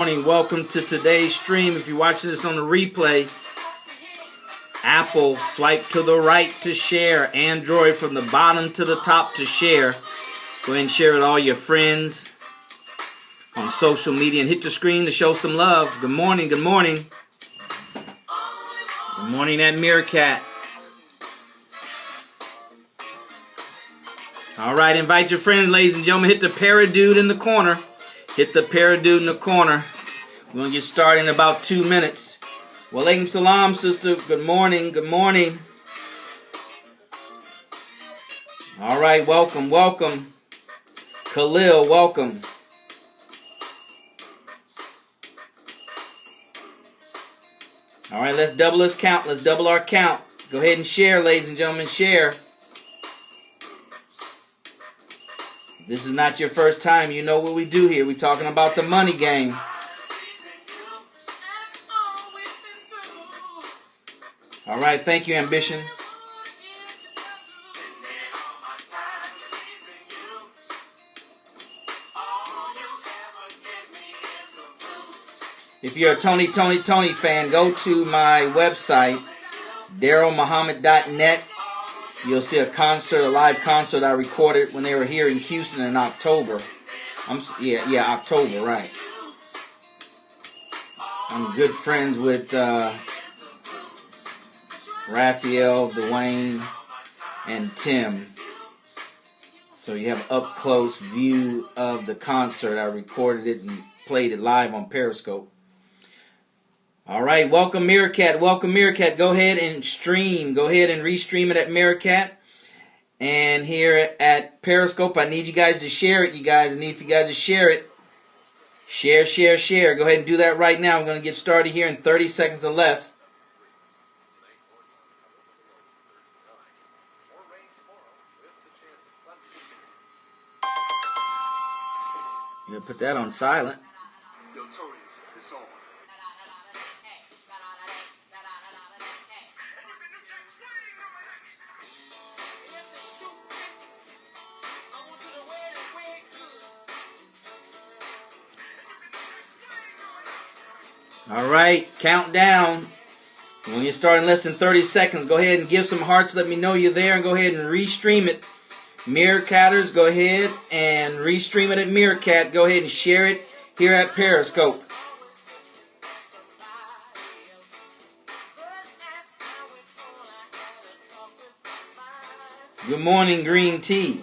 Morning. Welcome to today's stream. If you're watching this on the replay, Apple, swipe to the right to share. Android, from the bottom to the top to share. Go ahead and share with all your friends on social media and hit the screen to show some love. Good morning. Good morning. Good morning at Meerkat. All right, invite your friends, ladies and gentlemen. Hit the paradude in the corner. Hit the paradude in the corner. We're going to get started in about 2 minutes. Walaikum salam, sister. Good morning. Good morning. All right, welcome, welcome. Khalil, welcome. All right, let's double this count. Let's double our count. Go ahead and share, ladies and gentlemen. Share. This is not your first time. You know what we do here. We're talking about the money game. All right, thank you, Ambition. If you're a Tony fan, go to my website, DarrellMuhammed.net. You'll see a live concert I recorded when they were here in Houston in October. October, right. I'm good friends with Raphael, Dwayne, and Tim. So you have an up-close view of the concert. I recorded it and played it live on Periscope. All right, welcome Meerkat. Welcome Meerkat. Go ahead and stream. Go ahead and restream it at Meerkat. And here at Periscope, I need you guys to share it, you guys. I need you guys to share it. Share, share, share. Go ahead and do that right now. I'm going to get started here in 30 seconds or less. I'm going to put that on silent. All right, countdown. When you start in less than 30 seconds, go ahead and give some hearts. Let me know you're there and go ahead and restream it. Meerkatters, go ahead and restream it at Meerkat. Go ahead and share it here at Periscope. Good morning, Green Tea.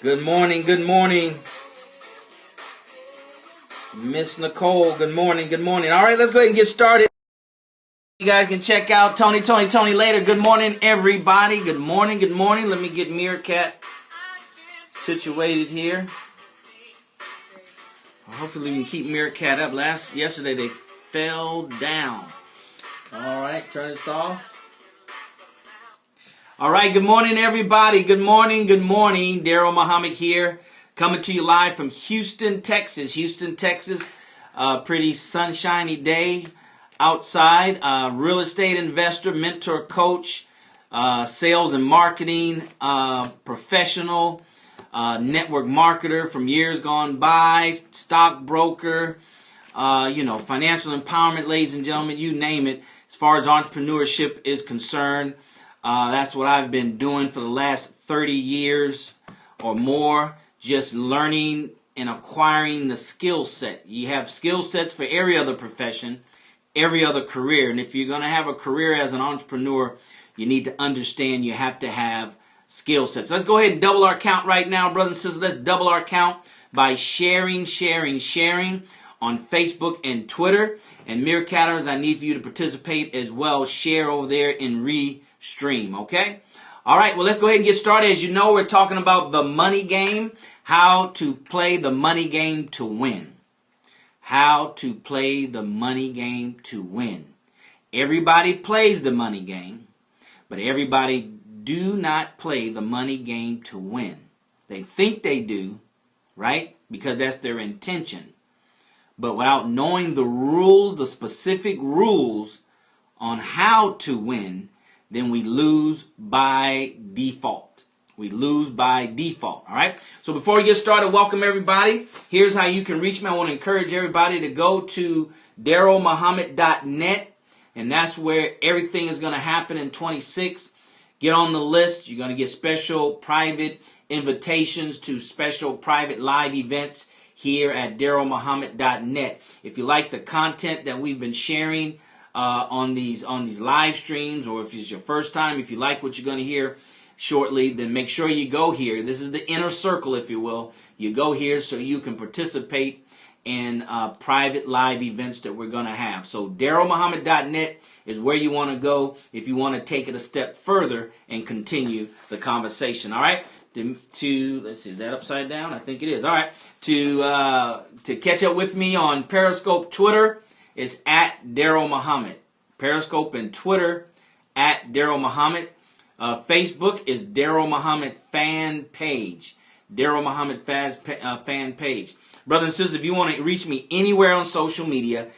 Good morning, good morning. Miss Nicole, good morning, good morning. All right, let's go ahead and get started. You guys can check out Tony later. Good morning, everybody. Good morning, good morning. Let me get Meerkat situated here. Hopefully we can keep Meerkat up. Yesterday they fell down. All right, turn this off. All right, good morning, everybody. Good morning, good morning. DarrellMuhammad here, coming to you live from Houston, Texas. Houston, Texas, pretty sunshiny day outside. Real estate investor, mentor, coach, sales and marketing professional, network marketer from years gone by, stockbroker, financial empowerment, ladies and gentlemen, you name it. As far as entrepreneurship is concerned, that's what I've been doing for the last 30 years or more, just learning and acquiring the skill set. You have skill sets for every other profession, every other career. And if you're going to have a career as an entrepreneur, you need to understand you have to have skill sets. Let's go ahead and double our count right now, brothers and sisters. Let's double our count by sharing on Facebook and Twitter. And Meerkatters, I need for you to participate as well. Share over there and restream, okay? All right, well, let's go ahead and get started. As you know, we're talking about the money game, how to play the money game to win. How to play the money game to win. Everybody plays the money game, but everybody do not play the money game to win. They think they do, right? Because that's their intention. But without knowing the rules, the specific rules on how to win, then we lose by default. We lose by default, all right? So before we get started, welcome everybody. Here's how you can reach me. I want to encourage everybody to go to DarrellMuhammed.net, and that's where everything is going to happen in 26. Get on the list. You're going to get special private invitations to special private live events here at DarrellMuhammed.net. If you like the content that we've been sharing on these live streams, or if it's your first time, if you like what you're going to hear shortly, then make sure you go here. This is the inner circle, if you will. You go here so you can participate in private live events that we're going to have. So DarrellMuhammed.net is where you want to go if you want to take it a step further and continue the conversation. All right. Let's see, is that upside down? I think it is. All right. To catch up with me on Periscope, Twitter, it's at DarrellMuhammed. Periscope and Twitter at DarrellMuhammed. Facebook is DarrellMuhammed fan page. DarrellMuhammed fan page. Brothers and sisters, if you want to reach me anywhere on social media,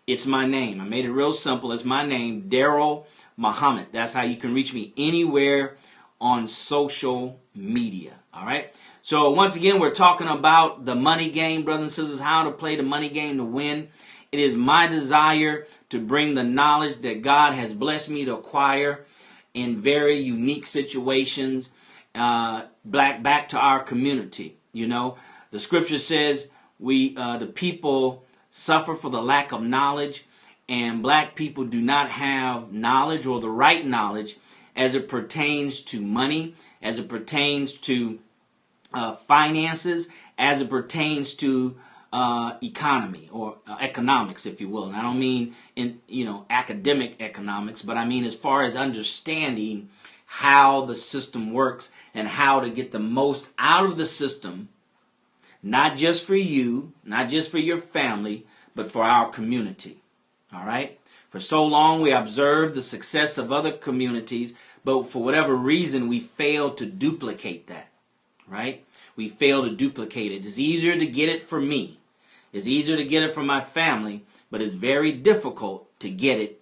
it's my name. I made it real simple. It's my name, DarrellMuhammed. That's how you can reach me anywhere on social media. All right. So once again, we're talking about the money game, brothers and sisters, how to play the money game to win. It is my desire to bring the knowledge that God has blessed me to acquire in very unique situations back to our community. You know, the scripture says the people suffer for the lack of knowledge, and black people do not have knowledge or the right knowledge as it pertains to money, as it pertains to finances, as it pertains to economy or economics, if you will. And I don't mean in academic economics, but I mean as far as understanding how the system works and how to get the most out of the system, not just for you, not just for your family, but for our community. All right? For so long we observed the success of other communities, but for whatever reason we failed to duplicate that. Right? We fail to duplicate it. It's easier to get it for me. It's easier to get it for my family, but it's very difficult to get it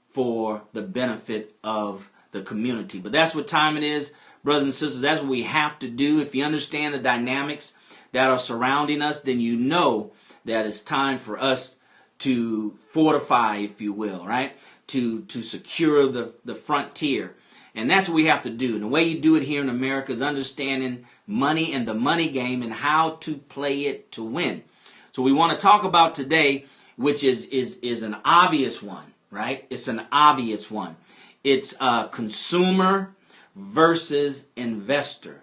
for the benefit of the community. But that's what time it is, brothers and sisters. That's what we have to do. If you understand the dynamics that are surrounding us, then you know that it's time for us to fortify, if you will, right? To secure the frontier. And that's what we have to do. And the way you do it here in America is understanding money and the money game and how to play it to win. So we want to talk about today, which is an obvious one, right? It's an obvious one. It's consumer versus investor.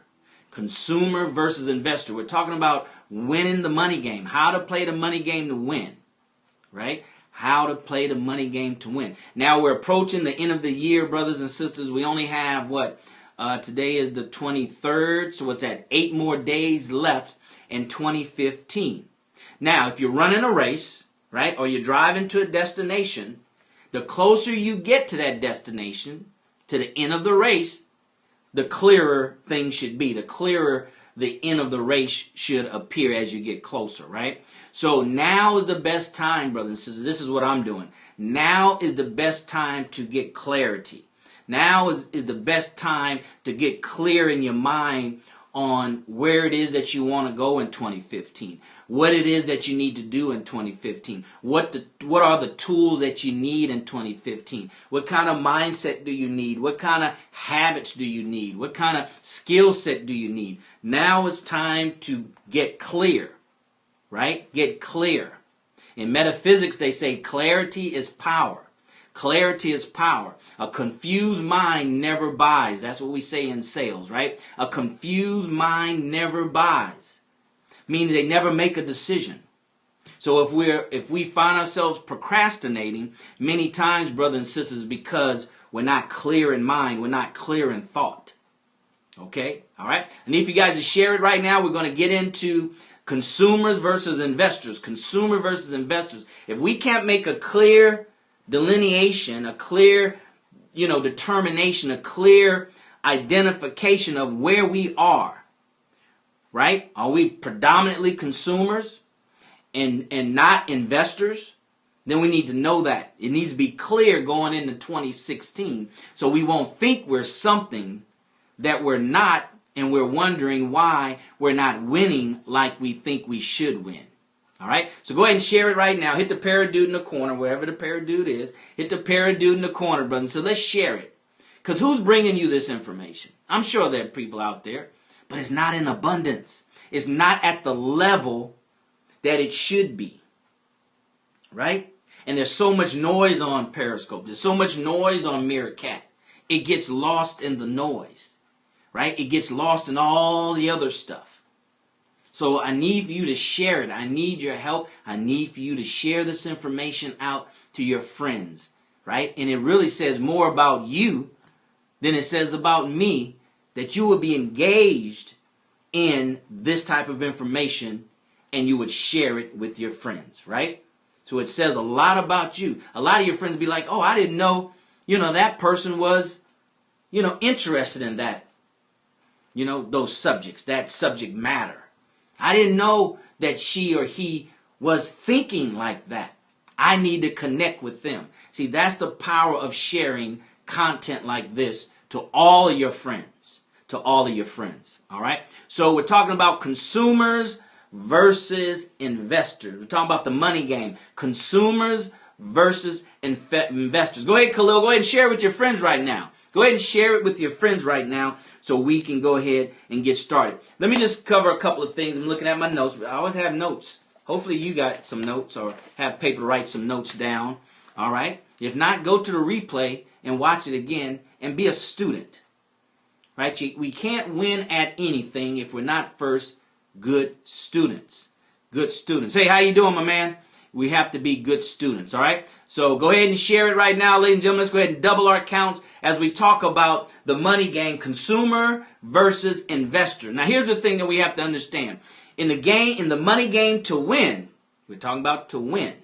Consumer versus investor. We're talking about winning the money game, how to play the money game to win, right? How to play the money game to win. Now we're approaching the end of the year, brothers and sisters. We only have today is the 23rd, so it's at 8 more days left in 2015. Now, if you're running a race, right, or you're driving to a destination, the closer you get to that destination, to the end of the race, the clearer things should be. The clearer the end of the race should appear as you get closer, right? So now is the best time, brothers and sisters. This is what I'm doing. Now is the best time to get clarity. Now is the best time to get clear in your mind on where it is that you want to go in 2015. What it is that you need to do in 2015. What are the tools that you need in 2015? What kind of mindset do you need? What kind of habits do you need? What kind of skill set do you need? Now it's time to get clear, right? Get clear. In metaphysics, they say clarity is power. Clarity is power. A confused mind never buys. That's what we say in sales, right? A confused mind never buys. Meaning they never make a decision. So if we find ourselves procrastinating many times, brothers and sisters, because we're not clear in mind, we're not clear in thought. Okay? All right? I need for you guys to share it right now. We're going to get into consumers versus investors. Consumer versus investors. If we can't make a clear delineation, a clear, determination, a clear identification of where we are, right? Are we predominantly consumers and not investors? then we need to know that. It needs to be clear going into 2016 so we won't think we're something that we're not, and we're wondering why we're not winning like we think we should win. All right? So go ahead and share it right now. Hit the paradude in the corner, wherever the paradude is. Hit the paradude in the corner, brother. So let's share it. Because who's bringing you this information? I'm sure there are people out there, but it's not in abundance. It's not at the level that it should be. Right? And there's so much noise on Periscope. There's so much noise on Meerkat. It gets lost in the noise. Right? It gets lost in all the other stuff. So I need for you to share it. I need your help. I need for you to share this information out to your friends. Right? And it really says more about you than it says about me, that you would be engaged in this type of information and you would share it with your friends. Right? So it says a lot about you. A lot of your friends be like, oh, I didn't know, that person was, interested in that, those subjects, that subject matter. I didn't know that she or he was thinking like that. I need to connect with them. See, that's the power of sharing content like this to all of your friends, all right? So we're talking about consumers versus investors. We're talking about the money game. Consumers versus investors. Go ahead, Khalil. Go ahead and share it with your friends right now. Go ahead and share it with your friends right now so we can go ahead and get started. Let me just cover a couple of things. I'm looking at my notes. I always have notes. Hopefully you got some notes or have paper to write some notes down. All right? If not, go to the replay and watch it again and be a student. Right? We can't win at anything if we're not first good students. Good students. Hey, how you doing, my man? We have to be good students, all right? So go ahead and share it right now, ladies and gentlemen. Let's go ahead and double our counts as we talk about the money game, consumer versus investor. Now, here's the thing that we have to understand. In the money game, to win, we're talking about to win,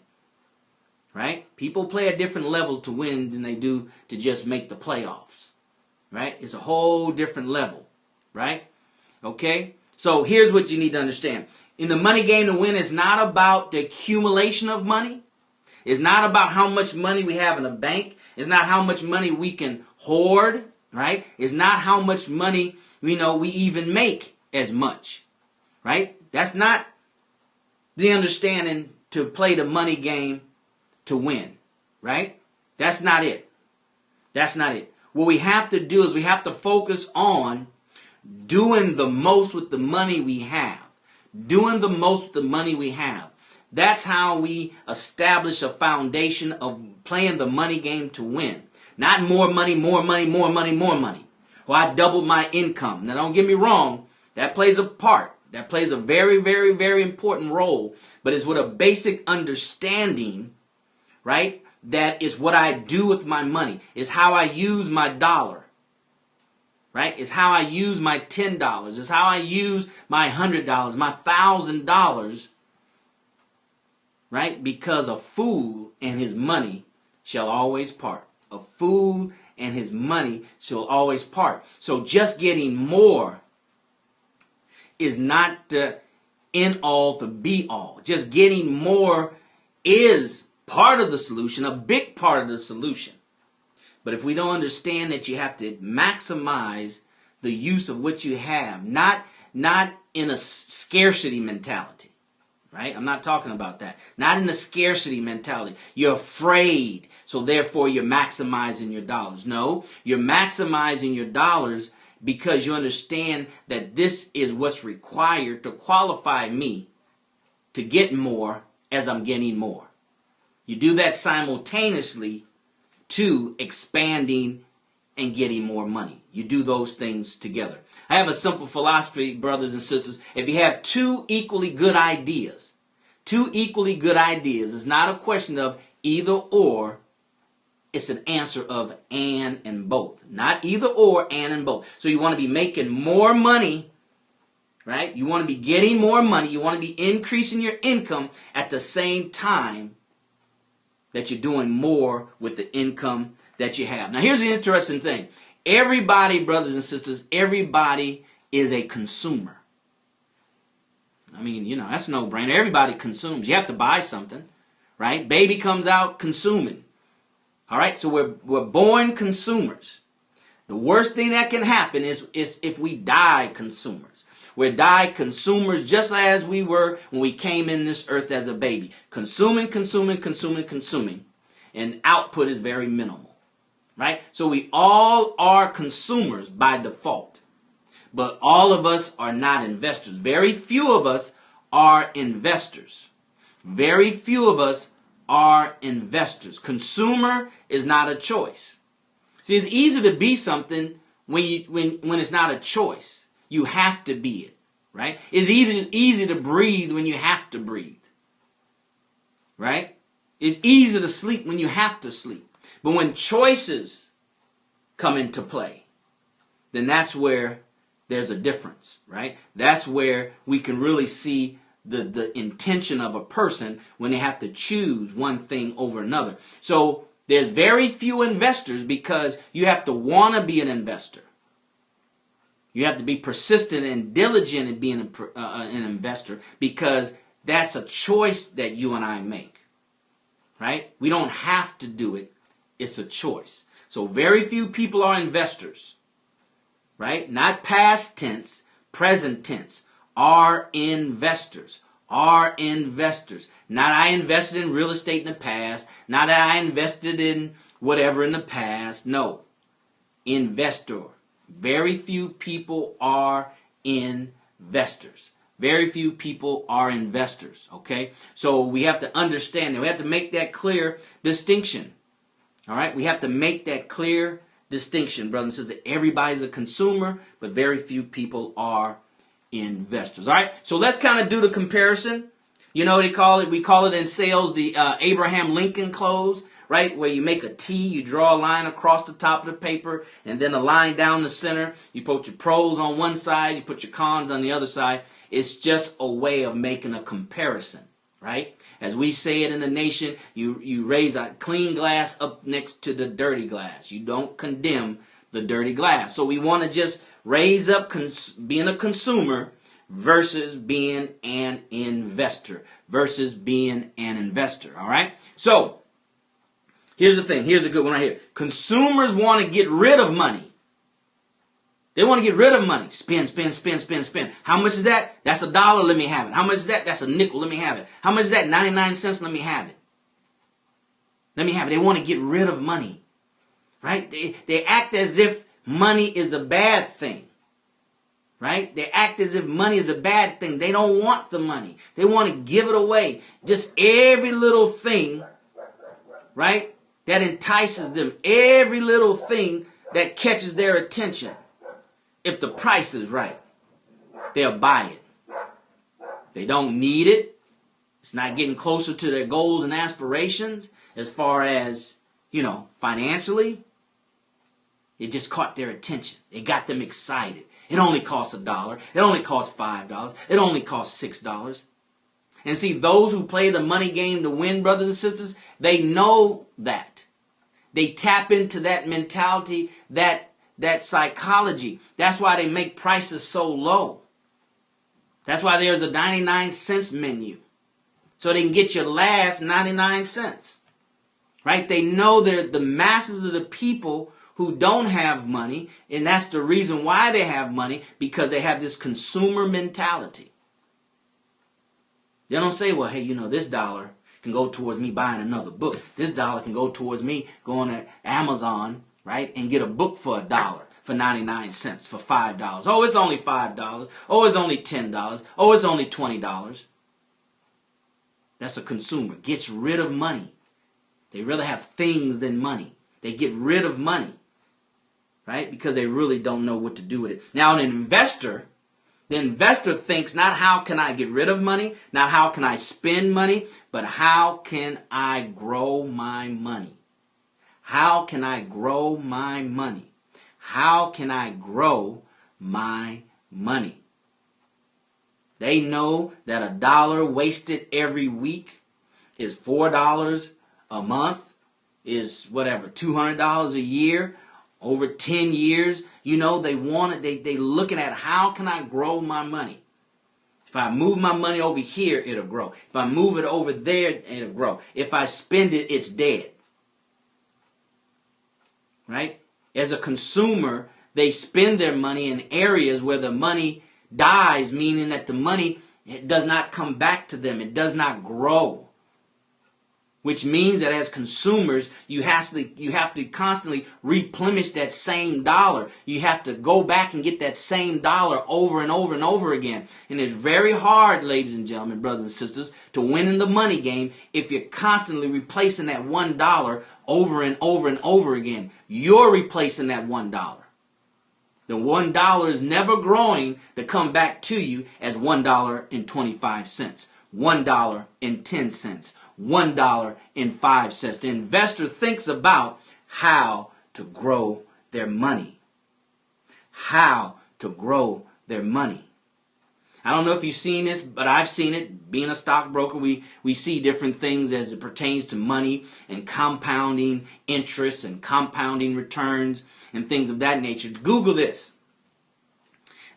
right? People play at different levels to win than they do to just make the playoffs, right? It's a whole different level, right? Okay? So here's what you need to understand. In the money game, to win is not about the accumulation of money. It's not about how much money we have in a bank. It's not how much money we can hoard, right? It's not how much money, we even make as much, right? That's not the understanding to play the money game to win, right? That's not it. That's not it. What we have to do is we have to focus on doing the most with the money we have. Doing the most with the money we have. That's how we establish a foundation of playing the money game to win. Not more money, more money, more money, more money. Well, I doubled my income. Now, don't get me wrong. That plays a part. That plays a very, very, very important role. But it's with a basic understanding, right? That is what I do with my money. It's how I use my dollar. Right? It's how I use my $10. It's how I use my $100, my $1,000. Right? Because a fool and his money shall always part. A fool and his money shall always part. So just getting more is not the end all, the be all. Just getting more is part of the solution, a big part of the solution. But if we don't understand that you have to maximize the use of what you have, not in a scarcity mentality, right? I'm not talking about that. Not in the scarcity mentality. You're afraid, so therefore you're maximizing your dollars. No, you're maximizing your dollars because you understand that this is what's required to qualify me to get more as I'm getting more. You do that simultaneously to expanding and getting more money. You do those things together. I have a simple philosophy, brothers and sisters. If you have two equally good ideas, it's not a question of either or. It's an answer of and both. Not either or, and both. So you want to be making more money, right? You want to be getting more money. You want to be increasing your income at the same time that you're doing more with the income that you have. Now, here's the interesting thing. Everybody, brothers and sisters, everybody is a consumer. I mean, that's a no-brainer. Everybody consumes. You have to buy something, right? Baby comes out consuming. All right, so we're born consumers. The worst thing that can happen is if we die consumers. We die consumers just as we were when we came in this earth as a baby. Consuming, consuming, consuming, consuming. And output is very minimal. Right? So we all are consumers by default. But all of us are not investors. Very few of us are investors. Very few of us are investors. Consumer is not a choice. See, it's easy to be something when it's not a choice. You have to be it, right? It's easy to breathe when you have to breathe, right? It's easy to sleep when you have to sleep. But when choices come into play, then that's where there's a difference, right? That's where we can really see the intention of a person when they have to choose one thing over another. So there's very few investors because you have to want to be an investor. You have to be persistent and diligent in being an investor because that's a choice that you and I make, right? We don't have to do it. It's a choice. So very few people are investors, right? Not past tense, present tense. Are investors. Are investors. Not I invested in real estate in the past. Not I invested in whatever in the past. No. Investor. Very few people are investors. Very few people are investors. Okay? So we have to understand that. We have to make that clear distinction. All right? We have to make that clear distinction, brothers and sisters. Everybody's a consumer, but very few people are investors. All right, so let's kind of do the comparison. You know, we call it in sales the Abraham Lincoln close, right? Where you make a T, you draw a line across the top of the paper, and then a line down the center. You put your pros on one side, you put your cons on the other side. It's just a way of making a comparison, right? As we say it in the nation, you raise a clean glass up next to the dirty glass. You don't condemn the dirty glass. So we want to just raise up being a consumer versus being an investor. All right? So, here's the thing. Here's a good one right here. Consumers want to get rid of money. They want to get rid of money. Spend, spend, spend, spend, spend. How much is that? That's $1. Let me have it. How much is that? That's a nickel. Let me have it. How much is that? 99 cents. Let me have it. Let me have it. They want to get rid of money. Right? They act as if money is a bad thing, right? They act as if money is a bad thing. They don't want the money. They want to give it away. Just every little thing, right, that entices them. Every little thing that catches their attention. If the price is right, they'll buy it. They don't need it. It's not getting closer to their goals and aspirations as far as, financially. It just caught their attention. It got them excited. It only costs $1. It only costs $5. It only costs $6. And see, those who play the money game to win, brothers and sisters, they know that. They tap into that mentality, that psychology. That's why they make prices so low. That's why there's a 99 cents menu. So they can get your last 99 cents. Right? They know the masses of the people who don't have money, and that's the reason why they have money, because they have this consumer mentality. They don't say, well, hey, this dollar can go towards me buying another book. This dollar can go towards me going to Amazon, right, and get a book for $1, for 99 cents, for $5. Oh, it's only $5. Oh, it's only $10. Oh, it's only $20. That's a consumer. Gets rid of money. They rather have things than money. They get rid of money. Right? Because they really don't know what to do with it. Now, an investor, the investor thinks not how can I get rid of money, not how can I spend money, but how can I grow my money? How can I grow my money? How can I grow my money? They know that $1 wasted every week is $4 a month, is whatever, $200 a year. Over 10 years, they want it. They looking at how can I grow my money? If I move my money over here, it'll grow. If I move it over there, it'll grow. If I spend it, it's dead. Right? As a consumer, they spend their money in areas where the money dies, meaning that the money, it does not come back to them. It does not grow. Which means that as consumers, you have to constantly replenish that same dollar. You have to go back and get that same dollar over and over and over again. And it's very hard, ladies and gentlemen, brothers and sisters, to win in the money game if you're constantly replacing that $1 over and over and over again. You're replacing that $1. The $1 is never growing to come back to you as $1.25, $1.10. $1.05. The investor thinks about how to grow their money. How to grow their money. I don't know if you've seen this, but I've seen it. Being a stockbroker, we see different things as it pertains to money and compounding interest and compounding returns and things of that nature. Google this.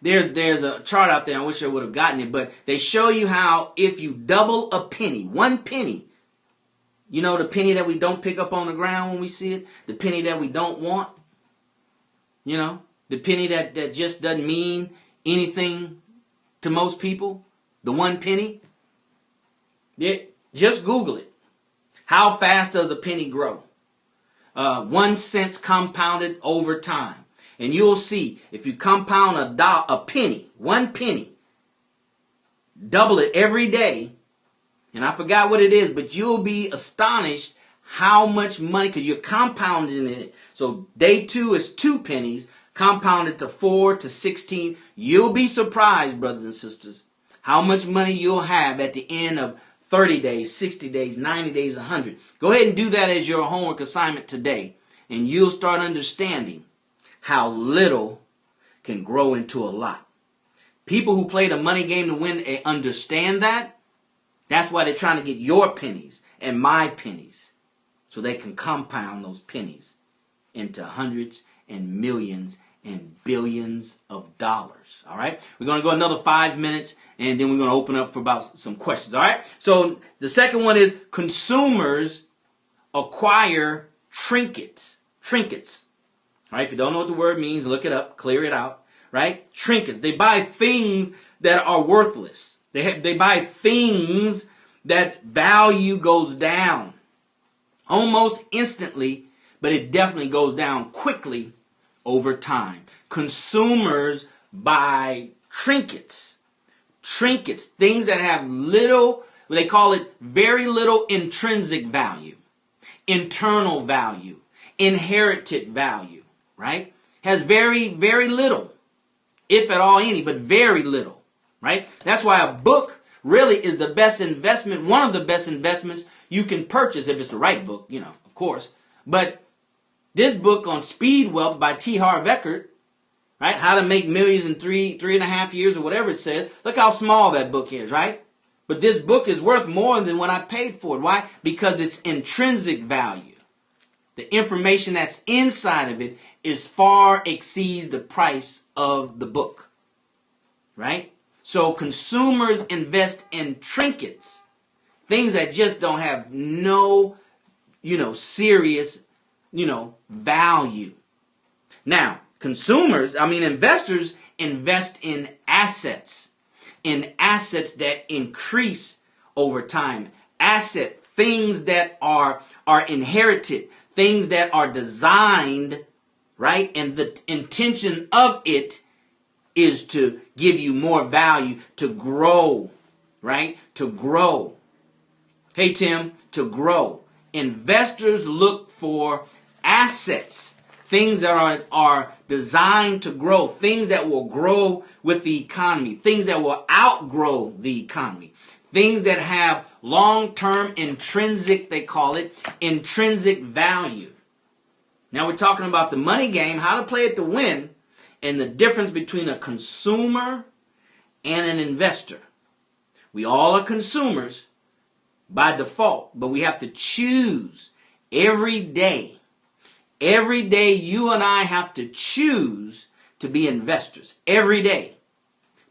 There's a chart out there. I wish I would have gotten it, but they show you how if you double a penny, one penny, you know, the penny that we don't pick up on the ground when we see it, the penny that we don't want, you know, the penny that just doesn't mean anything to most people, the one penny. Just Google it. How fast does a penny grow? 1 cent compounded over time. And you'll see, if you compound a penny, one penny, double it every day, and I forgot what it is, but you'll be astonished how much money, because you're compounding it. So day 2 is 2 pennies, compounded to 4 to 16. You'll be surprised, brothers and sisters, how much money you'll have at the end of 30 days, 60 days, 90 days, 100. Go ahead and do that as your homework assignment today, and you'll start understanding how little can grow into a lot. People who play the money game to win understand that. That's why they're trying to get your pennies and my pennies so they can compound those pennies into hundreds and millions and billions of dollars. All right? We're going to go another 5 minutes, and then we're going to open up for about some questions. All right? So the second one is consumers acquire trinkets. Trinkets. All right? If you don't know what the word means, look it up, clear it out. Right? Trinkets. They buy things that are worthless. They buy things that value goes down almost instantly, but it definitely goes down quickly over time. Consumers buy trinkets. Trinkets, things that have little, they call it very little intrinsic value, internal value, inherited value, right? Has very, very little, if at all any, but very little. Right? That's why a book really is the best investment, one of the best investments you can purchase if it's the right book, you know, of course. But this book on Speed Wealth by T. Harv Eker, right? How to make millions in 3.5 years or whatever it says. Look how small that book is, right? But this book is worth more than what I paid for it. Why? Because it's intrinsic value. The information that's inside of it is far exceeds the price of the book, right? So consumers invest in trinkets, things that just don't have no, serious, value. Now, investors invest in assets that increase over time. Things that are inherited, things that are designed, right? And the intention of it is to give you more value, to grow, right? To grow. Hey, Tim, to grow. Investors look for assets, things that are designed to grow, things that will grow with the economy, things that will outgrow the economy, things that have long-term intrinsic, they call it, intrinsic value. Now we're talking about the money game, how to play it to win, and the difference between a consumer and an investor. We all are consumers by default, but we have to choose every day. Every day you and I have to choose to be investors. Every day.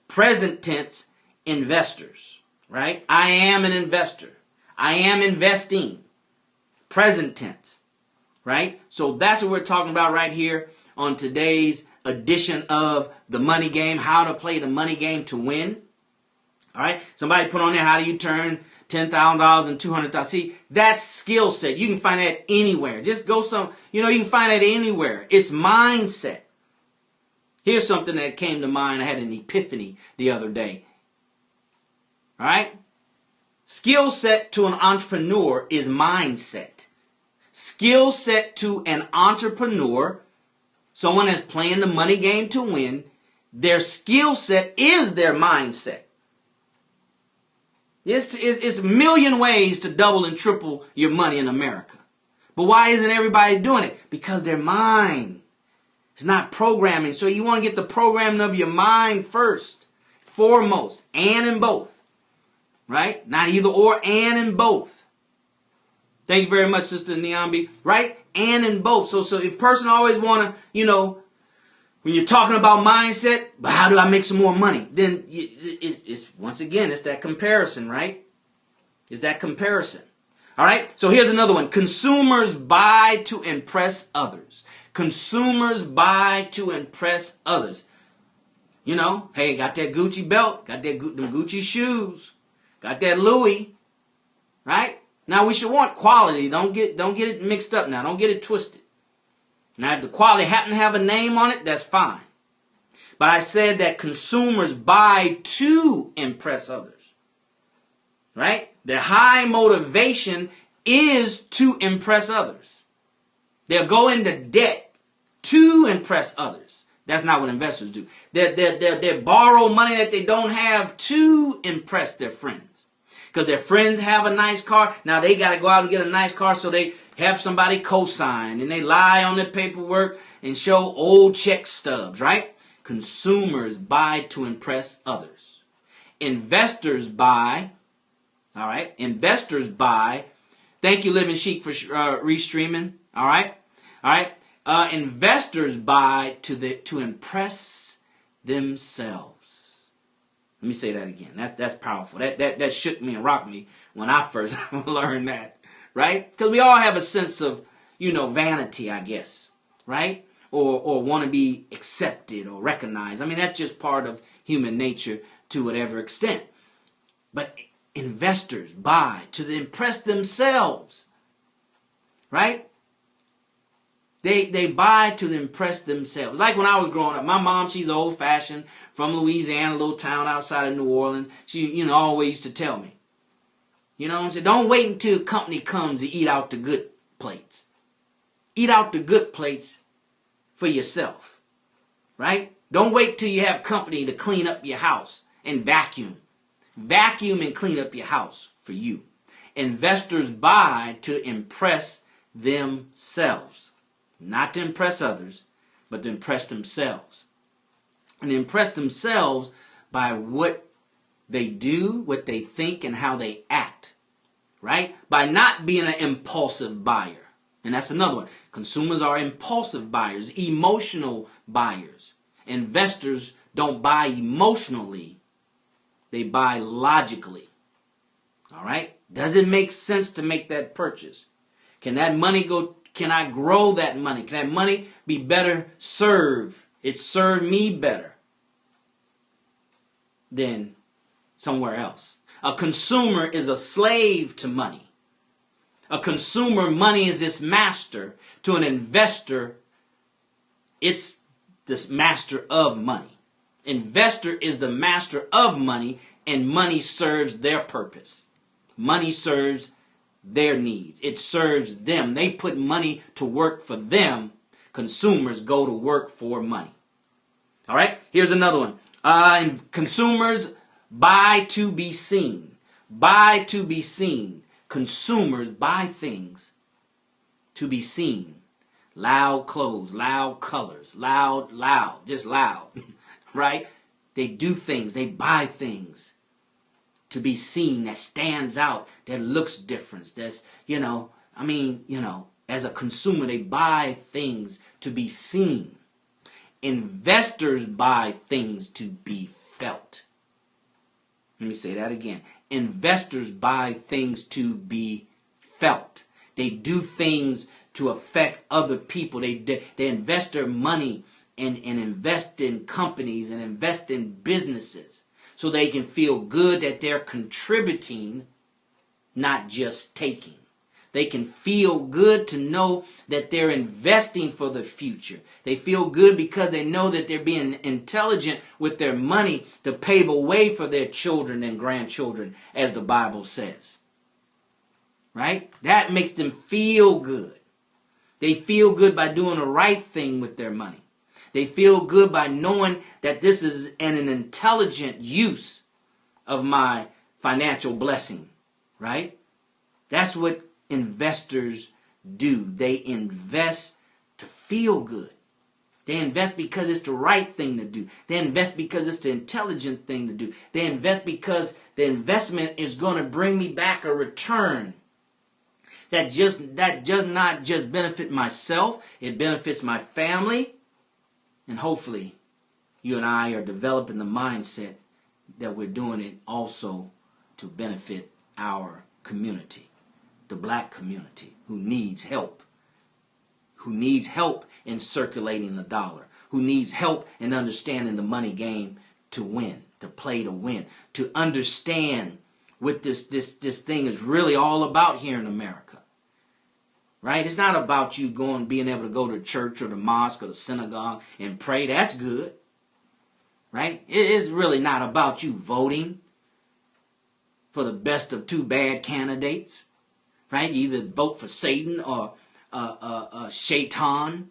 Present tense, investors, right? I am an investor. I am investing. Present tense, right? So that's what we're talking about right here on today's edition of the money game, how to play the money game to win. All right. Somebody put on there, how do you turn $10,000 and $200,000? See, that's skill set. You can find that anywhere. Just go you can find that anywhere. It's mindset. Here's something that came to mind. I had an epiphany the other day. All right. Skill set to an entrepreneur is mindset. Skill set to an entrepreneur, someone that's playing the money game to win, their skill set is their mindset. It's a million ways to double and triple your money in America. But why isn't everybody doing it? Because their mind is not programming. So you want to get the programming of your mind first, foremost, and in both. Right? Not either or, and in both. Thank you very much, Sister Niambi. Right? And in both. So if a person always want to, when you're talking about mindset, but how do I make some more money? Then it's once again, it's that comparison, right? It's that comparison. All right. So here's another one. Consumers buy to impress others. Consumers buy to impress others. Hey, got that Gucci belt, got them Gucci shoes, got that Louis, right? Now we should want quality. Don't get it mixed up now. Don't get it twisted. Now, if the quality happen to have a name on it, that's fine. But I said that consumers buy to impress others. Right? Their high motivation is to impress others. They'll go into debt to impress others. That's not what investors do. They borrow money that they don't have to impress their friends. Because their friends have a nice car. Now they got to go out and get a nice car, so they have somebody co-sign, and they lie on their paperwork and show old check stubs, right? Consumers buy to impress others. Investors buy, all right? Investors buy. Thank you, Living Chic, for restreaming, all right? All right? Investors buy to impress themselves. Let me say that again. That's powerful. That shook me and rocked me when I first learned that. Right? Because we all have a sense of, vanity, I guess. Right? Or want to be accepted or recognized. I mean, that's just part of human nature to whatever extent. But investors buy to impress themselves. Right? They buy to impress themselves. Like when I was growing up, my mom, she's old-fashioned, from Louisiana, a little town outside of New Orleans. She, always used to tell me, don't wait until a company comes to eat out the good plates. Eat out the good plates for yourself, right? Don't wait till you have company to clean up your house and vacuum. Vacuum and clean up your house for you. Investors buy to impress themselves. Not to impress others, but to impress themselves. And impress themselves by what they do, what they think, and how they act. Right? By not being an impulsive buyer. And that's another one. Consumers are impulsive buyers, emotional buyers. Investors don't buy emotionally. They buy logically. All right? Does it make sense to make that purchase? Can that money go? Can I grow that money? Can that money be better served? It served me better than somewhere else. A consumer is a slave to money. A consumer, money is its master. To an investor, it's this master of money. Investor is the master of money, and money serves their purpose. Money serves their needs. It serves them. They put money to work for them. Consumers go to work for money. All right, here's another one. Consumers buy to be seen. Buy to be seen. Consumers buy things to be seen. Loud clothes, loud colors, loud, just loud. Right? They do things. They buy things to be seen, that stands out, that looks different. That's, as a consumer, they buy things to be seen. Investors buy things to be felt. Let me say that again. Investors buy things to be felt. They do things to affect other people. They invest their money and invest in companies and invest in businesses so they can feel good that they're contributing, not just taking. They can feel good to know that they're investing for the future. They feel good because they know that they're being intelligent with their money to pave a way for their children and grandchildren, as the Bible says. Right? That makes them feel good. They feel good by doing the right thing with their money. They feel good by knowing that this is an intelligent use of my financial blessing. Right? That's what investors do. They invest to feel good. They invest because it's the right thing to do. They invest because it's the intelligent thing to do. They invest because the investment is going to bring me back a return that does not just benefit myself, it benefits my family, and hopefully you and I are developing the mindset that we're doing it also to benefit our community. The black community who needs help in circulating the dollar, who needs help in understanding the money game to win, to play to win, to understand what this thing is really all about here in America. Right? It's not about you being able to go to church or the mosque or the synagogue and pray. That's good. Right? It's really not about you voting for the best of two bad candidates. Right? You either vote for Satan or Shaitan.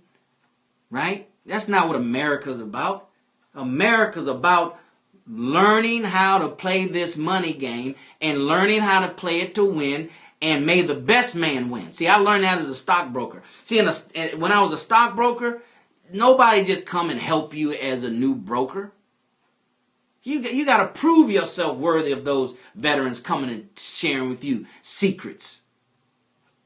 Right? That's not what America's about. America's about learning how to play this money game and learning how to play it to win, and may the best man win. See, I learned that as a stockbroker. See, when I was a stockbroker, nobody just come and help you as a new broker. You got to prove yourself worthy of those veterans coming and sharing with you secrets.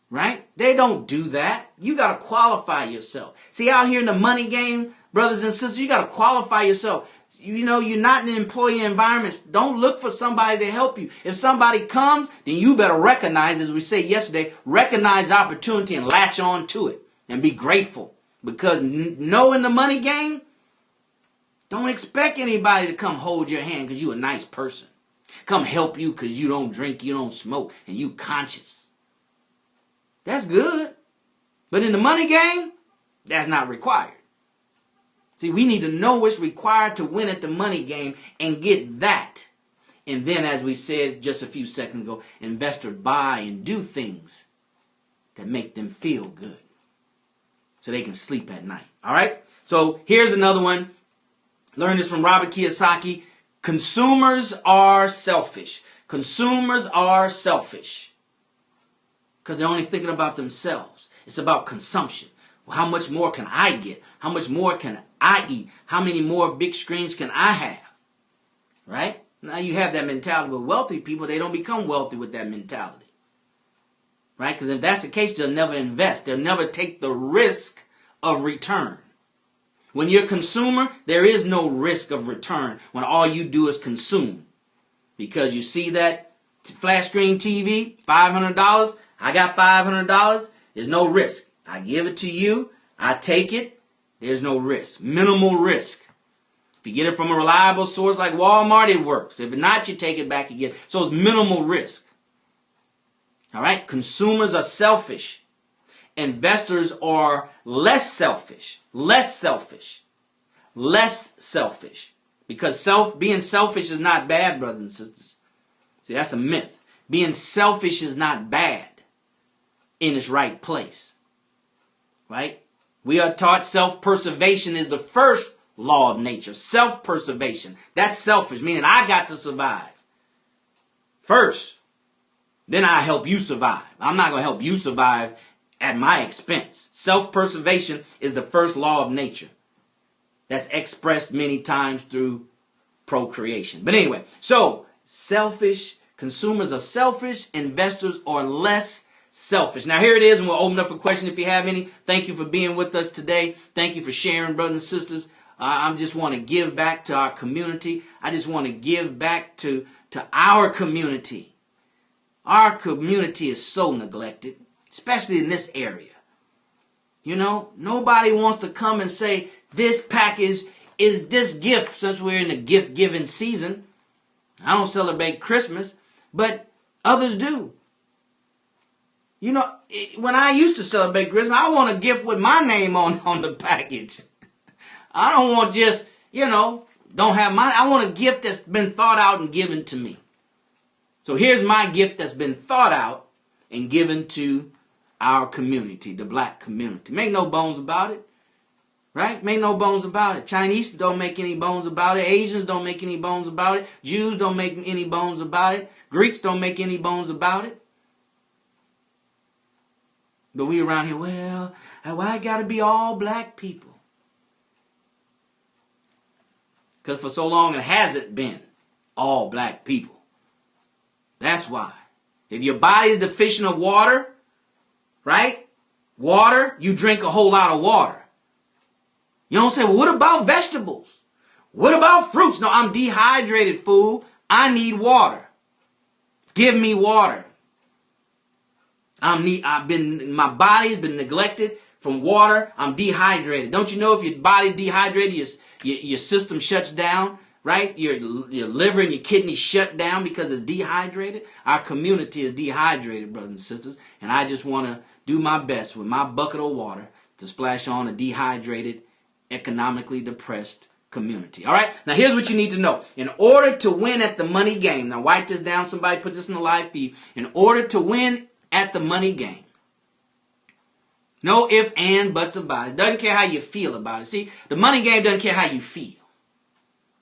Right? They don't do that. You got to qualify yourself. See, out here in the money game, brothers and sisters, you got to qualify yourself. You know, you're not in an employee environment. Don't look for somebody to help you. If somebody comes, then you better recognize, as we said yesterday, recognize opportunity and latch on to it and be grateful. Because knowing the money game, don't expect anybody to come hold your hand because you're a nice person. Come help you because you don't drink, you don't smoke, and you conscious. That's good. But in the money game, that's not required. See, we need to know what's required to win at the money game and get that. And then, as we said just a few seconds ago, investors buy and do things that make them feel good so they can sleep at night. All right? So here's another one. Learn this from Robert Kiyosaki. Consumers are selfish. Consumers are selfish because they're only thinking about themselves. It's about consumption. Well, how much more can I get? How much more can I eat? How many more big screens can I have? Right? Now you have that mentality with wealthy people. They don't become wealthy with that mentality. Right? Because if that's the case, they'll never invest. They'll never take the risk of return. When you're a consumer, there is no risk of return when all you do is consume. Because you see that flat screen TV, $500, I got $500, there's no risk. I give it to you, I take it, there's no risk. Minimal risk. If you get it from a reliable source like Walmart, it works. If not, you take it back again. So it's minimal risk. All right? Consumers are selfish. Investors are less selfish. Less selfish. Less selfish. Because being selfish is not bad, brothers and sisters. See, that's a myth. Being selfish is not bad in its right place. Right? We are taught self-preservation is the first law of nature. Self-preservation. That's selfish, meaning I got to survive first. Then I help you survive. I'm not going to help you survive at my expense. Self-preservation is the first law of nature. That's expressed many times through procreation. But anyway, so selfish, consumers are selfish, investors are less selfish. Now here it is, and we'll open up for questions if you have any. Thank you for being with us today. Thank you for sharing, brothers and sisters. I just want to give back to our community. I just want to give back to to our community. Our community is so neglected, especially in this area. You know, nobody wants to come and say, this package is this gift, since we're in the gift-giving season. I don't celebrate Christmas, but others do. You know, when I used to celebrate Christmas, I want a gift with my name on the package. I don't want just, don't have mine. I want a gift that's been thought out and given to me. So here's my gift that's been thought out and given to our community, the black community. Make no bones about it. Right? Make no bones about it. Chinese don't make any bones about it. Asians don't make any bones about it. Jews don't make any bones about it. Greeks don't make any bones about it. But we around here, well, why got to be all black people? Because for so long it hasn't been all black people. That's why. If your body is deficient of water, right? Water, you drink a whole lot of water. You don't say, well, what about vegetables? What about fruits? No, I'm dehydrated, fool. I need water. Give me water. My body's been neglected from water. I'm dehydrated. Don't you know if your body's dehydrated, your system shuts down, right? Your liver and your kidneys shut down because it's dehydrated. Our community is dehydrated, brothers and sisters. And I just want to do my best with my bucket of water to splash on a dehydrated, economically depressed community. All right? Now, here's what you need to know. In order to win at the money game, now write this down. Somebody put this in the live feed. In order to win at the money game, no ifs, and buts about it. Doesn't care how you feel about it. See, the money game doesn't care how you feel.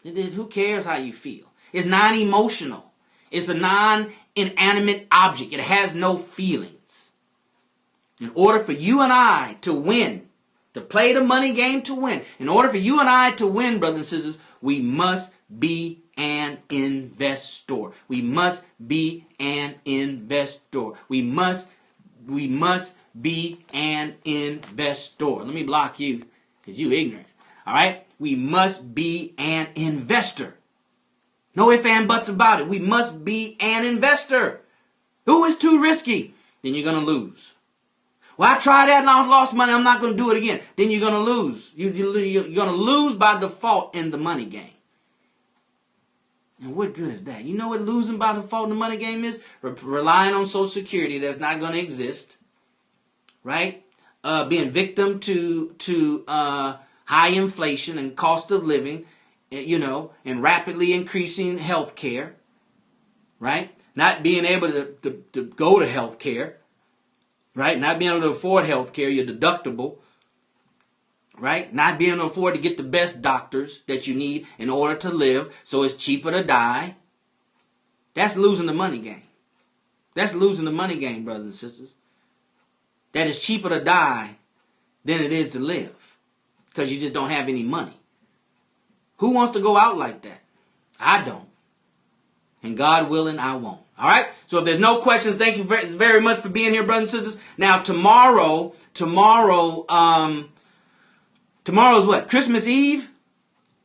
Who cares how you feel? It's non-emotional. It's a non-inanimate object. It has no feelings. In order for you and I to win, to play the money game to win, in order for you and I to win, brothers and sisters, we must be an investor. We must be an investor. We must be an investor. Let me block you because you ignorant. All right? We must be an investor. No ifs, and buts about it. We must be an investor. Who is too risky? Then you're going to lose. Well, I tried that and I lost money. I'm not going to do it again. Then you're going to lose. You're going to lose by default in the money game. And what good is that? You know what losing by default in the money game is? Relying on Social Security that's not going to exist. Right? Being victim to high inflation and cost of living, and rapidly increasing health care. Right? Not being able to go to health care. Right? Not being able to afford health care, your deductible. Right? Not being able to afford to get the best doctors that you need in order to live, so it's cheaper to die. That's losing the money game. That's losing the money game, brothers and sisters. That it's cheaper to die than it is to live because you just don't have any money. Who wants to go out like that? I don't. And God willing, I won't. All right? So if there's no questions, thank you very much for being here, brothers and sisters. Now, tomorrow is what? Christmas Eve?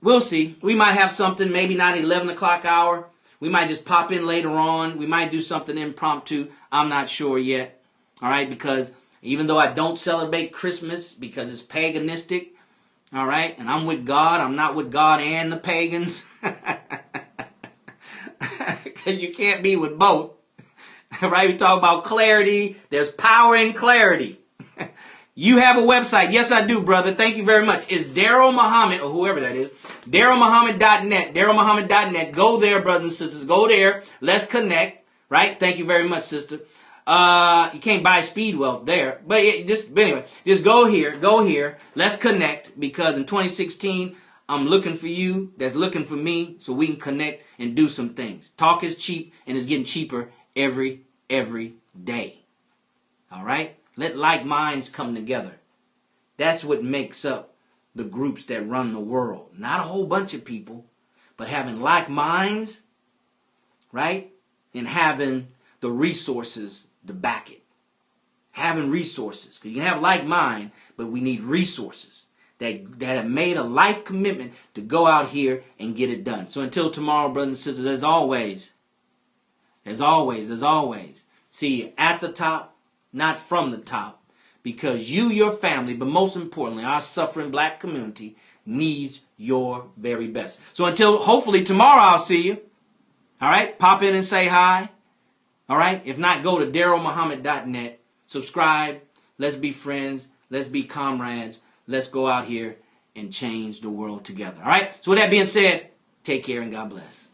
We'll see. We might have something, maybe not 11 o'clock hour. We might just pop in later on. We might do something impromptu. I'm not sure yet. All right? Because even though I don't celebrate Christmas because it's paganistic, all right? And I'm with God. I'm not with God and the pagans. Because you can't be with both. Right? We talk about clarity. There's power in clarity. You have a website. Yes, I do, brother. Thank you very much. It's DarrellMuhammed, or whoever that is. DarrellMuhammed.net. DarrellMuhammed.net. Go there, brothers and sisters. Go there. Let's connect. Right? Thank you very much, sister. You can't buy speed wealth there. But anyway, just go here. Let's connect, because in 2016, I'm looking for you that's looking for me, so we can connect and do some things. Talk is cheap, and it's getting cheaper every day. All right? Let like minds come together. That's what makes up the groups that run the world. Not a whole bunch of people, but having like minds, right? And having the resources to back it. Having resources. Because you can have like mind, but we need resources that have made a life commitment to go out here and get it done. So until tomorrow, brothers and sisters, as always, As always, see you at the top, not from the top, because you, your family, but most importantly, our suffering black community needs your very best. So until hopefully tomorrow I'll see you. All right? Pop in and say hi. All right? If not, go to DarrellMuhammad.net. Subscribe. Let's be friends. Let's be comrades. Let's go out here and change the world together. All right? So with that being said, take care and God bless.